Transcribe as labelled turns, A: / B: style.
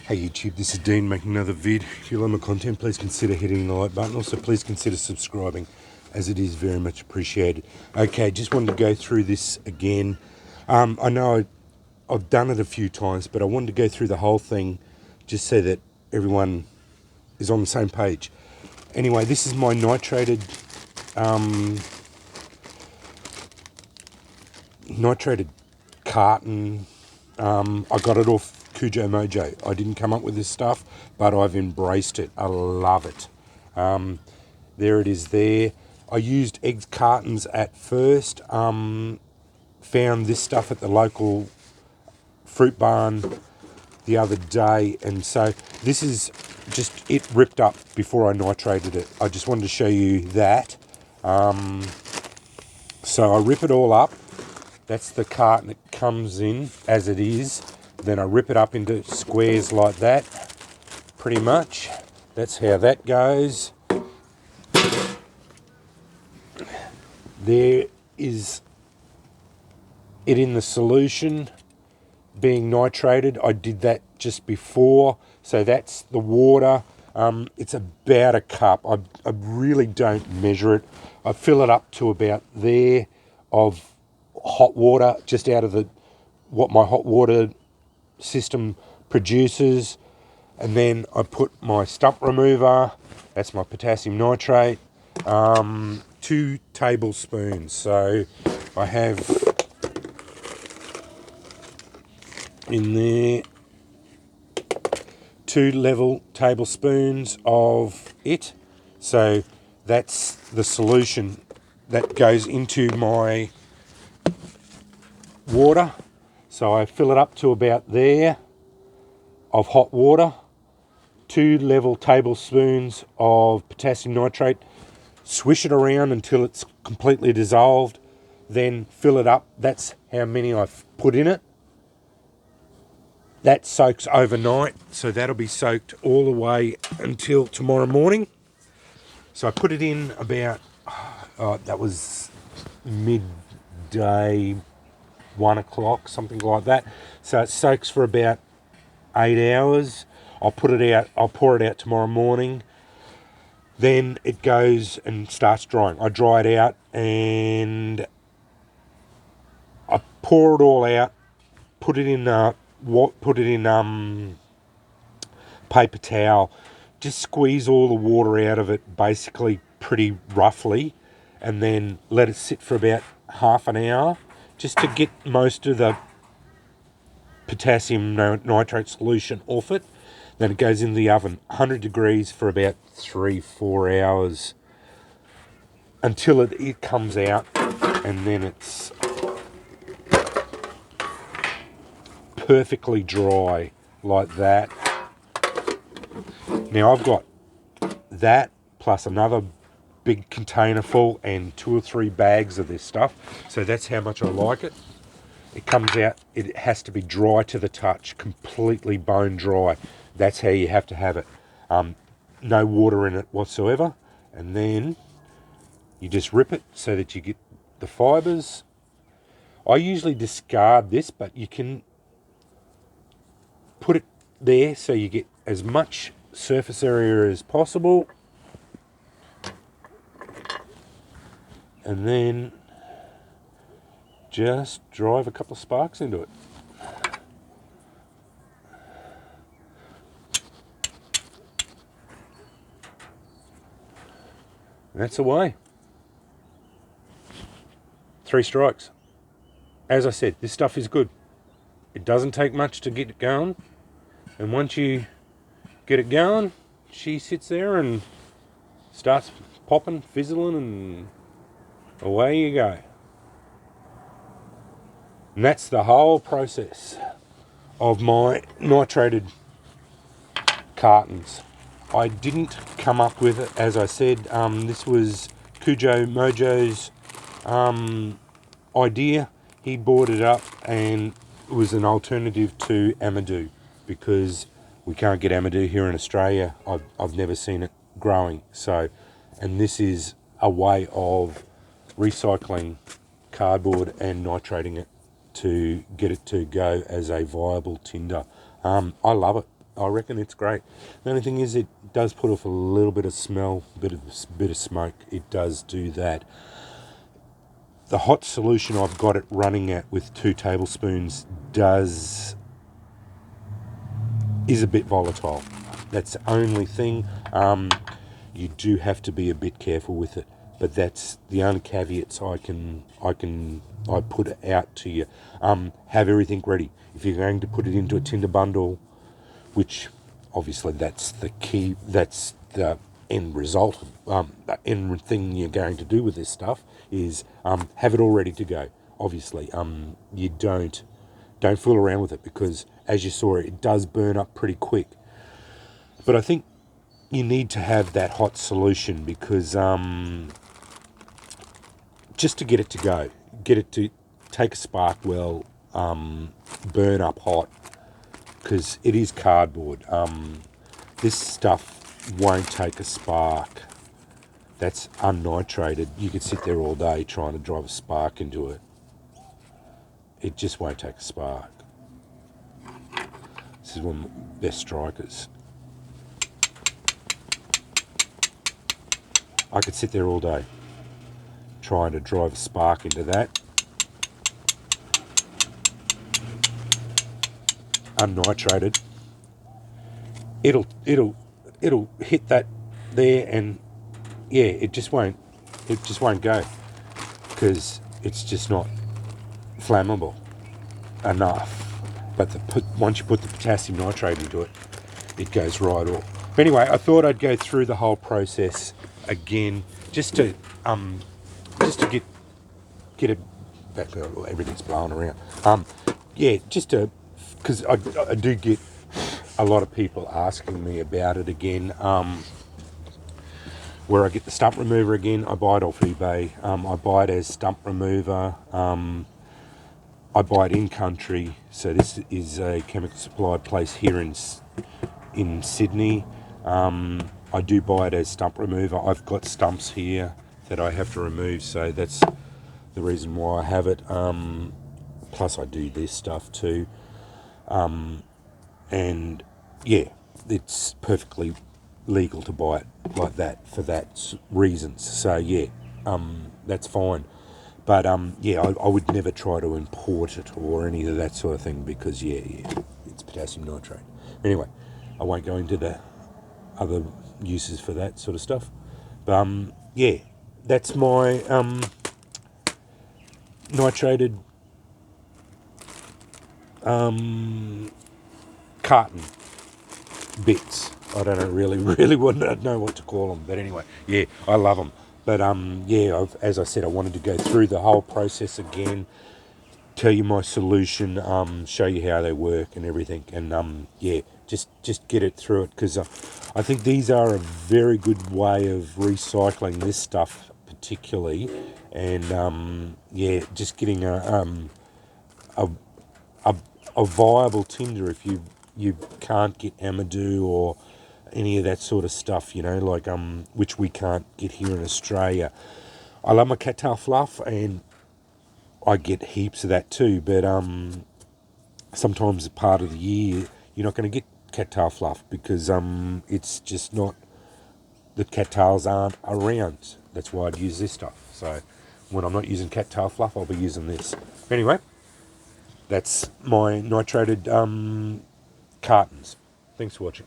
A: Hey YouTube, this is Dean making another vid. If you like my content, please consider hitting the like button. Also, please consider subscribing, as it is very much appreciated. Okay, just wanted to go through this again. I know I've done it a few times, but I wanted to go through the whole thing just so that everyone is on the same page. Anyway, this is my nitrated carton. I got it off Cujo Mojo. I didn't come up with this stuff, but I've embraced it. I love it. There it is there. I used egg cartons at first. Found this stuff at the local fruit barn the other day, and so this is just it ripped up before I nitrated it. I just wanted to show you that. So I rip it all up. That's the carton it comes in as it is. Then I rip it up into squares like that, pretty much. That's how that goes. There is it in the solution being nitrated. I did that just before. So that's the water. It's about a cup. I really don't measure it. I fill it up to about there of hot water, just out of what my hot water system produces, and then I put my stump remover, that's my potassium nitrate, 2 tablespoons. So I have in there 2 level tablespoons of it. So that's the solution that goes into my water. So I fill it up to about there of hot water, 2 level tablespoons of potassium nitrate, swish it around until it's completely dissolved, then fill it up. That's how many I've put in it. That soaks overnight, so that'll be soaked all the way until tomorrow morning. So I put it in about, that was midday, 1 o'clock, something like that. So it soaks for about 8 hours. I'll put it out, I'll pour it out tomorrow morning. Then it goes and starts drying. I dry it out and I pour it all out, put it in paper towel, just squeeze all the water out of it basically pretty roughly, and then let it sit for about half an hour just to get most of the potassium nitrate solution off it. Then it goes in the oven, 100 degrees for about 3-4 hours until it comes out, and then it's perfectly dry like that. Now I've got that plus another big container full and 2 or 3 bags of this stuff. So that's how much I like it. It comes out, it has to be dry to the touch, completely bone dry. That's how you have to have it. No water in it whatsoever. And then you just rip it so that you get the fibres. I usually discard this, but you can put it there so you get as much surface area as possible. And then just drive a couple of sparks into it. And that's the way. 3 strikes. As I said, this stuff is good. It doesn't take much to get it going. And once you get it going, she sits there and starts popping, fizzling, and away you go. And that's the whole process of my nitrated cartons. I didn't come up with it, as I said. This was Cujo Mojo's idea. He bought it up, and it was an alternative to Amadou, because we can't get Amadou here in Australia. I've never seen it growing. So, and this is a way of recycling cardboard and nitrating it to get it to go as a viable tinder. I love it. I reckon it's great. The only thing is it does put off a little bit of smell, bit of smoke. It does do that. The hot solution I've got it running at with 2 tablespoons is a bit volatile. That's the only thing. You do have to be a bit careful with it, but that's the only caveats I put out to you. Have everything ready. If you're going to put it into a tinder bundle, which obviously that's the key, that's the end result, the end thing you're going to do with this stuff is have it all ready to go. Obviously, you don't fool around with it, because as you saw, it does burn up pretty quick. But I think you need to have that hot solution, because just to get it to go, get it to take a spark well, burn up hot, because it is cardboard. This stuff won't take a spark. That's unnitrated. You could sit there all day trying to drive a spark into it. It just won't take a spark. This is one of the best strikers. I could sit there all day trying to drive a spark into that. Unnitrated. It'll hit that there, and yeah, it just won't go, because it's just not flammable enough. But once you put the potassium nitrate into it, it goes right off. But anyway, I thought I'd go through the whole process again, just to get it back. Everything's blowing around. Yeah, just to, because I do get a lot of people asking me about it again. Where I get the stump remover again, I buy it off eBay. I buy it as stump remover. I buy it in country. So this is a chemical supply place here in Sydney. I do buy it as stump remover. I've got stumps here that I have to remove, so that's the reason why I have it. Plus I do this stuff too. And yeah, it's perfectly legal to buy it like that for that reasons. So yeah, that's fine. But yeah, I would never try to import it or any of that sort of thing, because yeah, it's potassium nitrate. Anyway, I won't go into the other uses for that sort of stuff. But yeah, that's my nitrated carton bits. I don't really wouldn't know what to call them, but anyway, yeah, I love them. But yeah, as I said, I wanted to go through the whole process again, tell you my solution, show you how they work and everything, and yeah, just get it through it, because I think these are a very good way of recycling this stuff particularly, and yeah, just getting a viable tinder if you can't get Amadou or any of that sort of stuff, like which we can't get here in Australia. I love my cattail fluff, and I get heaps of that too, but sometimes a part of the year you're not going to get cattail fluff, because it's just not, the cattails aren't around. That's why I'd use this stuff. So when I'm not using cattail fluff, I'll be using this. Anyway, that's my nitrated cartons. Thanks for watching.